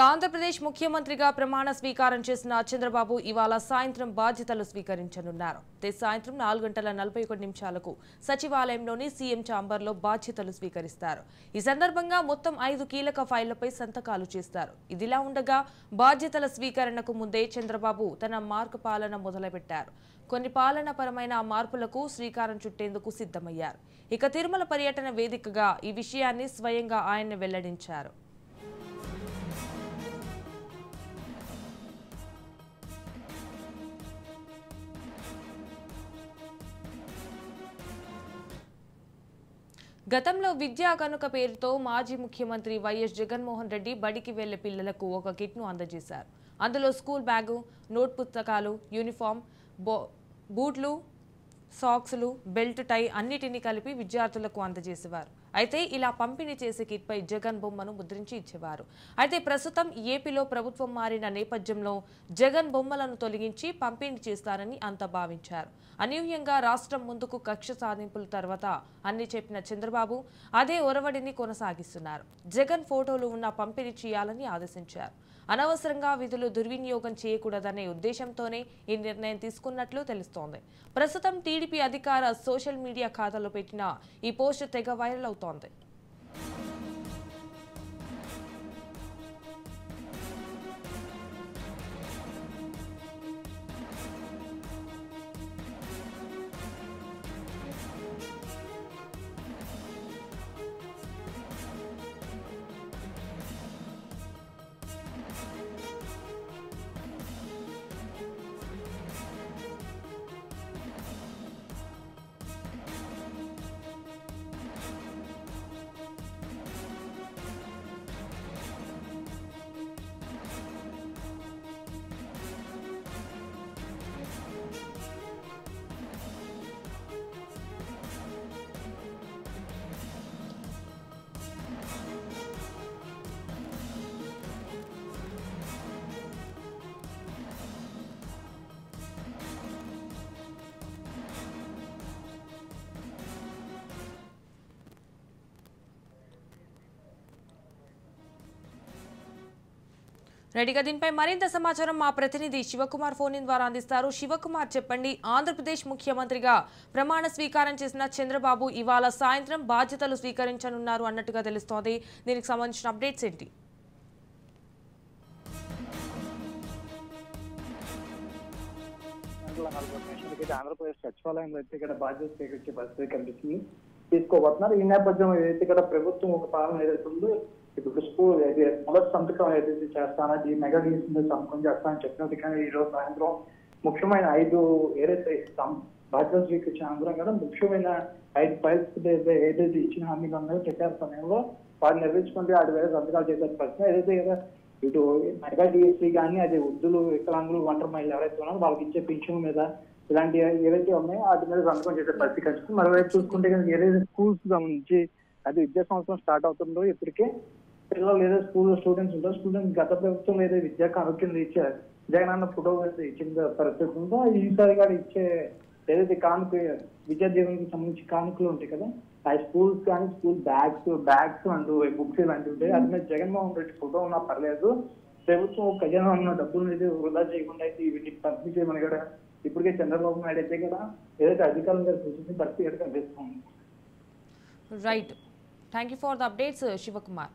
ఆంధ్రప్రదేశ్ ముఖ్యమంత్రిగా ప్రమాణ స్వీకారం చేసిన చంద్రబాబు ఇవాళ సాయంత్రం బాధ్యతలు స్వీకరించనున్నారు. సాయంత్రం 4:41 సచివాలయంలోని సీఎం ఛాంబర్లో బాధ్యతలు స్వీకరిస్తారు. ఈ సందర్భంగా మొత్తం 5 కీలక ఫైళ్లపై సంతకాలు చేస్తారు. ఇదిలా ఉండగా బాధ్యతల స్వీకరణకు ముందే చంద్రబాబు తన మార్క్ పాలన మొదలుపెట్టారు. కొన్ని పాలనాపరమైన మార్పులకు శ్రీకారం చుట్టేందుకు సిద్ధమయ్యారు. ఇక తిరుమల పర్యటన వేదికగా ఈ విషయాన్ని స్వయంగా ఆయన వెల్లడించారు. గతంలో విద్యా కానుక పేరుతో మాజీ ముఖ్యమంత్రి వైఎస్ జగన్మోహన్ రెడ్డి బడికి వెళ్లే పిల్లలకు ఒక కిట్ను అందజేశారు. అందులో స్కూల్ బ్యాగు, నోట్ పుస్తకాలు, యూనిఫామ్, బూట్లు, సాక్స్లు, బెల్ట్, టై అన్నిటినీ కలిపి విద్యార్థులకు అందజేసేవారు. అయితే ఇలా పంపిణీ చేసే కిట్పై జగన్ బొమ్మను ముద్రించి ఇచ్చేవారు. అయితే ప్రస్తుతం ఏపీలో ప్రభుత్వం మారిన నేపథ్యంలో జగన్ బొమ్మలను తొలగించి పంపిణీ చేస్తారని అంతా భావించారు. అనూహ్యంగా రాష్ట్రం ముందుకు కక్ష సాధింపుల తర్వాత అన్ని చెప్పిన చంద్రబాబు అదే ఒరవడిని కొనసాగిస్తున్నారు. జగన్ ఫోటోలు ఉన్న పంపిణీ చేయాలని ఆదేశించారు. అనవసరంగా విధులు దుర్వినియోగం చేయకూడదనే ఉద్దేశంతోనే ఈ నిర్ణయం తీసుకున్నట్లు తెలుస్తోంది. ప్రస్తుతం టీడీపీ అధికార సోషల్ మీడియా ఖాతాలో పెట్టిన ఈ పోస్ట్ తెగ వైరల్ అవుతోంది. రెడీగా దీనిపై మరింత సమాచారం మా ప్రతినిధి శివకుమార్ ఫోన్ ఇన్ ద్వారా అందిస్తారు. శివకుమార్, చెప్పండి. ఆంధ్రప్రదేశ్ ముఖ్యమంత్రిగా ప్రమాణ స్వీకారం చేసిన చంద్రబాబు ఇవాళ సాయంత్రం బాధ్యతలు స్వీకరించనున్నారు అన్నట్టుగా తెలుస్తోంది. దీనికి సంబంధించిన అప్డేట్స్ ఏంటి? ఆంధ్రప్రదేశ్ సచివాలయంలో అయితే ఇక్కడ బాధ్యత స్వీకరించే పరిస్థితి కనిపిస్తుంది తీసుకోబోతున్నారు. ఈ నేపథ్యం ఏదైతే ఇక్కడ ప్రభుత్వం ఒక పాలన ఏదైతే ఉందో ఇప్పుడు స్కూల్ మొదటి సంతకం ఏదైతే చేస్తానో ఈ మెగా డీల్స్ సంతకం చేస్తానని చెప్పినట్టు కానీ ఈ రోజు సాయంత్రం ముఖ్యమైన 5 ఏదైతే బాధ్యతలు స్వీకరించిన అందరం కూడా ముఖ్యమైన 5 ఫైల్స్ ఏదైతే ఇచ్చిన హామీలు ఉన్నాయో ప్రచార సమయంలో వాటిని నిర్వహించుకుంటే 6,000 సంతకాలు చేసే పరిస్థితి ఏదైతే ఇటు మెగా డిఎస్సీ కానీ అది వృద్ధులు, వికలాంగులు, ఒంటరి మహిళలు ఎవరైతే ఉన్నారో వాళ్ళకి ఇచ్చే పింఛన్ మీద ఇలాంటి ఏవైతే ఉన్నాయో వాటి మీద సంతకం చేసే పరిస్థితి కనిపిస్తుంది. మరోవైపు చూసుకుంటే ఏదైతే స్కూల్స్ సంబంధించి అది విద్యా సంవత్సరం స్టార్ట్ అవుతుందో ఇప్పటికే పిల్లలు ఏదో స్టూడెంట్స్ ఉంటారు. స్టూడెంట్స్ గత ప్రభుత్వం ఏదో విద్యా కానుక ఇచ్చారు. జగన్ అన్న ఫోటో ఇచ్చిన పరిస్థితి ఉందో ఈసారి కూడా ఇచ్చే ఏదైతే కానుక విద్యా దీవెనకి సంబంధించి కానుకలు ఉంటాయి కదా, ఆ స్కూల్స్ కానీ స్కూల్ బ్యాగ్స్ అంటూ బుక్స్ ఇలాంటివి ఉంటాయి. అది మీద జగన్మోహన్ రెడ్డి ఫోటో ఉన్నా పర్లేదు, ప్రభుత్వం ఖజానా ఉన్న డబ్బులు అయితే వృధా చేయకుండా అయితే వీటిని పంపిణీ చేయమని కూడా ఇప్పటికే చంద్రబాబు నాయుడు అయితే కూడా ఏదైతే అధికారులు గారు సూచించిన పరిస్థితి కనిపిస్తుంది. Right, thank you for the updates Shivakumar.